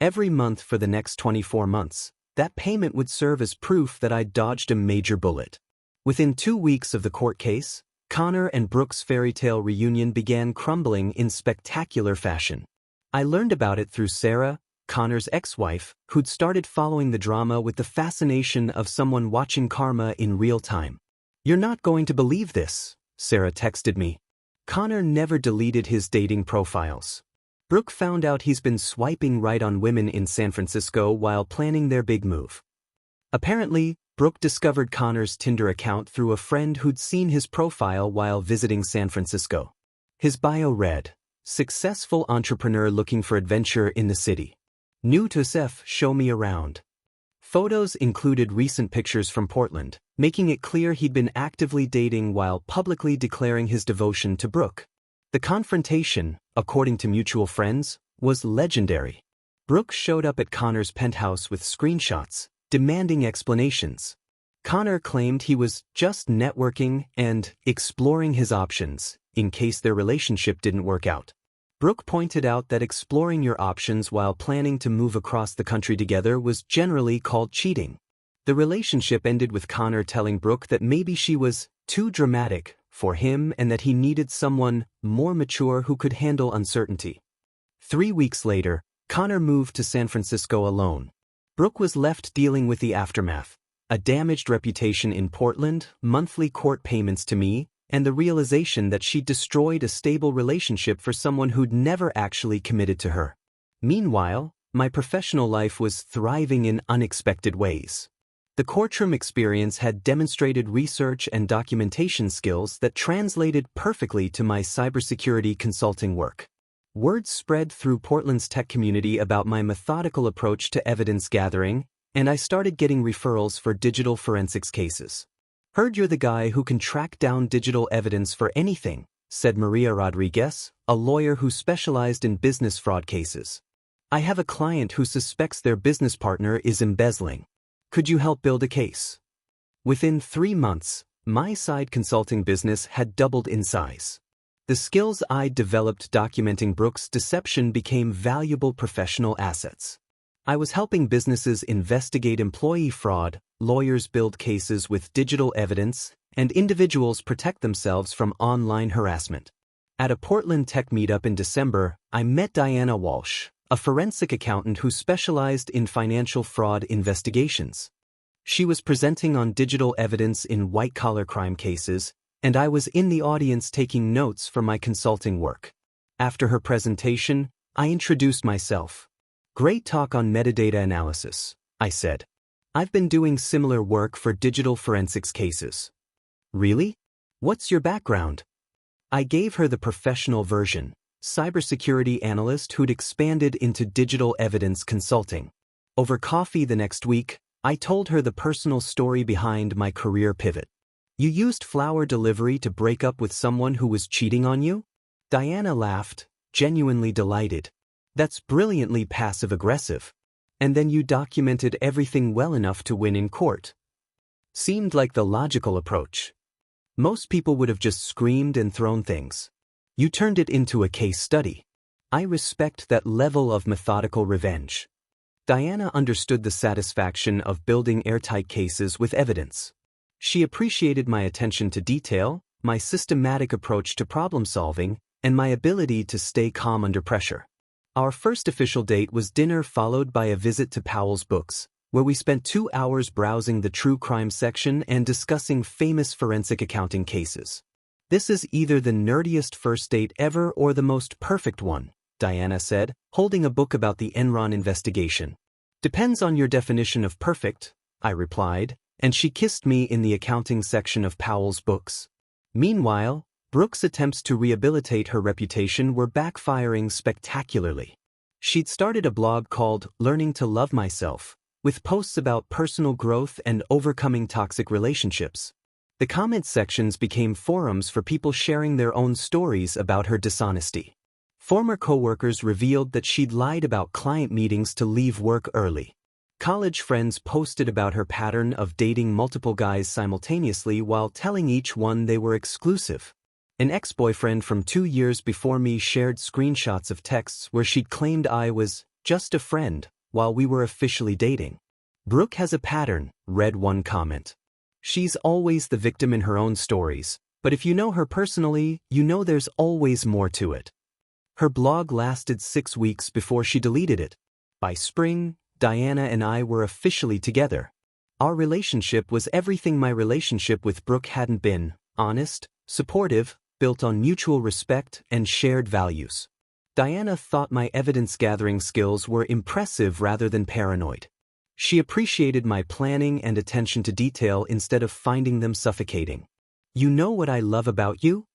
Every month for the next 24 months, that payment would serve as proof that I'd dodged a major bullet. Within 2 weeks of the court case, Connor and Brooke's fairy tale reunion began crumbling in spectacular fashion. I learned about it through Sarah, Connor's ex-wife, who'd started following the drama with the fascination of someone watching karma in real time. You're not going to believe this, Sarah texted me. Connor never deleted his dating profiles. Brooke found out he's been swiping right on women in San Francisco while planning their big move. Apparently, Brooke discovered Connor's Tinder account through a friend who'd seen his profile while visiting San Francisco. His bio read, "Successful entrepreneur looking for adventure in the city. New to SF, show me around." Photos included recent pictures from Portland, making it clear he'd been actively dating while publicly declaring his devotion to Brooke. The confrontation, according to mutual friends, was legendary. Brooke showed up at Connor's penthouse with screenshots, demanding explanations. Connor claimed he was just networking and exploring his options, in case their relationship didn't work out. Brooke pointed out that exploring your options while planning to move across the country together was generally called cheating. The relationship ended with Connor telling Brooke that maybe she was too dramatic for him and that he needed someone more mature who could handle uncertainty. 3 weeks later, Connor moved to San Francisco alone. Brooke was left dealing with the aftermath, a damaged reputation in Portland, monthly court payments to me, and the realization that she'd destroyed a stable relationship for someone who'd never actually committed to her. Meanwhile, my professional life was thriving in unexpected ways. The courtroom experience had demonstrated research and documentation skills that translated perfectly to my cybersecurity consulting work. Word spread through Portland's tech community about my methodical approach to evidence gathering, and I started getting referrals for digital forensics cases. "Heard you're the guy who can track down digital evidence for anything," said Maria Rodriguez, a lawyer who specialized in business fraud cases. "I have a client who suspects their business partner is embezzling. Could you help build a case?" Within 3 months, my side consulting business had doubled in size. The skills I'd developed documenting Brooke's deception became valuable professional assets. I was helping businesses investigate employee fraud, lawyers build cases with digital evidence, and individuals protect themselves from online harassment. At a Portland tech meetup in December, I met Diana Walsh, a forensic accountant who specialized in financial fraud investigations. She was presenting on digital evidence in white-collar crime cases, and I was in the audience taking notes for my consulting work. After her presentation, I introduced myself. "Great talk on metadata analysis," I said. "I've been doing similar work for digital forensics cases." "Really? What's your background?" I gave her the professional version, cybersecurity analyst who'd expanded into digital evidence consulting. Over coffee the next week, I told her the personal story behind my career pivot. "You used flower delivery to break up with someone who was cheating on you?" Diana laughed, genuinely delighted. "That's brilliantly passive-aggressive. And then you documented everything well enough to win in court." Seemed like the logical approach. Most people would have just screamed and thrown things. You turned it into a case study. I respect that level of methodical revenge. Diana understood the satisfaction of building airtight cases with evidence. She appreciated my attention to detail, my systematic approach to problem solving, and my ability to stay calm under pressure. Our first official date was dinner followed by a visit to Powell's Books, where we spent 2 hours browsing the true crime section and discussing famous forensic accounting cases. "This is either the nerdiest first date ever or the most perfect one," Diana said, holding a book about the Enron investigation. "Depends on your definition of perfect," I replied, and she kissed me in the accounting section of Powell's Books. Meanwhile, Brooke's attempts to rehabilitate her reputation were backfiring spectacularly. She'd started a blog called Learning to Love Myself, with posts about personal growth and overcoming toxic relationships. The comment sections became forums for people sharing their own stories about her dishonesty. Former coworkers revealed that she'd lied about client meetings to leave work early. College friends posted about her pattern of dating multiple guys simultaneously while telling each one they were exclusive. An ex-boyfriend from 2 years before me shared screenshots of texts where she'd claimed I was just a friend while we were officially dating. "Brooke has a pattern," read one comment. "She's always the victim in her own stories, but if you know her personally, you know there's always more to it." Her blog lasted 6 weeks before she deleted it. By spring, Diana and I were officially together. Our relationship was everything my relationship with Brooke hadn't been: honest, supportive, built on mutual respect and shared values. Diana thought my evidence-gathering skills were impressive rather than paranoid. She appreciated my planning and attention to detail instead of finding them suffocating. "You know what I love about you?"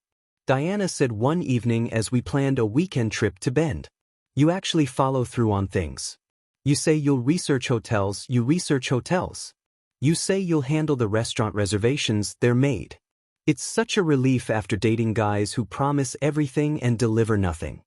Diana said one evening as we planned a weekend trip to Bend. "You actually follow through on things. You say you'll research hotels, you research hotels. You say you'll handle the restaurant reservations, they're made." It's such a relief after dating guys who promise everything and deliver nothing.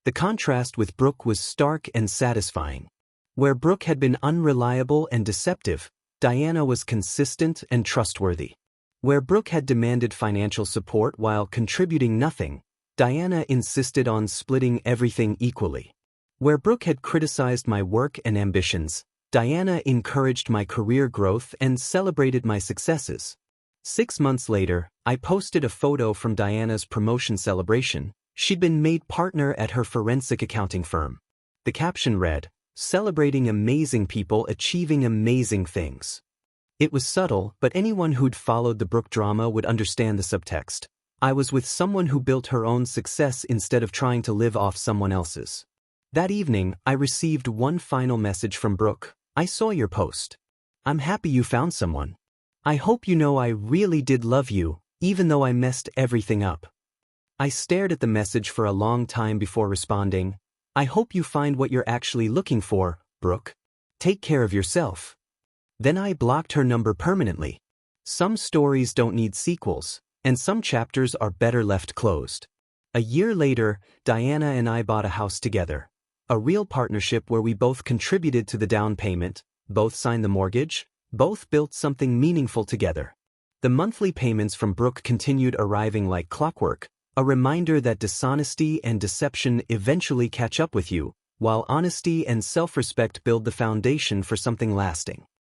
The contrast with Brooke was stark and satisfying. Where Brooke had been unreliable and deceptive, Diana was consistent and trustworthy. Where Brooke had demanded financial support while contributing nothing, Diana insisted on splitting everything equally. Where Brooke had criticized my work and ambitions, Diana encouraged my career growth and celebrated my successes. 6 months later, I posted a photo from Diana's promotion celebration. She'd been made partner at her forensic accounting firm. The caption read, "Celebrating amazing people achieving amazing things." It was subtle, but anyone who'd followed the Brooke drama would understand the subtext. I was with someone who built her own success instead of trying to live off someone else's. That evening, I received one final message from Brooke. "I saw your post. I'm happy you found someone. I hope you know I really did love you, even though I messed everything up." I stared at the message for a long time before responding. "I hope you find what you're actually looking for, Brooke. Take care of yourself." Then I blocked her number permanently. Some stories don't need sequels, and some chapters are better left closed. A year later, Diana and I bought a house together. A real partnership where we both contributed to the down payment, both signed the mortgage, both built something meaningful together. The monthly payments from Brooke continued arriving like clockwork, a reminder that dishonesty and deception eventually catch up with you, while honesty and self-respect build the foundation for something lasting.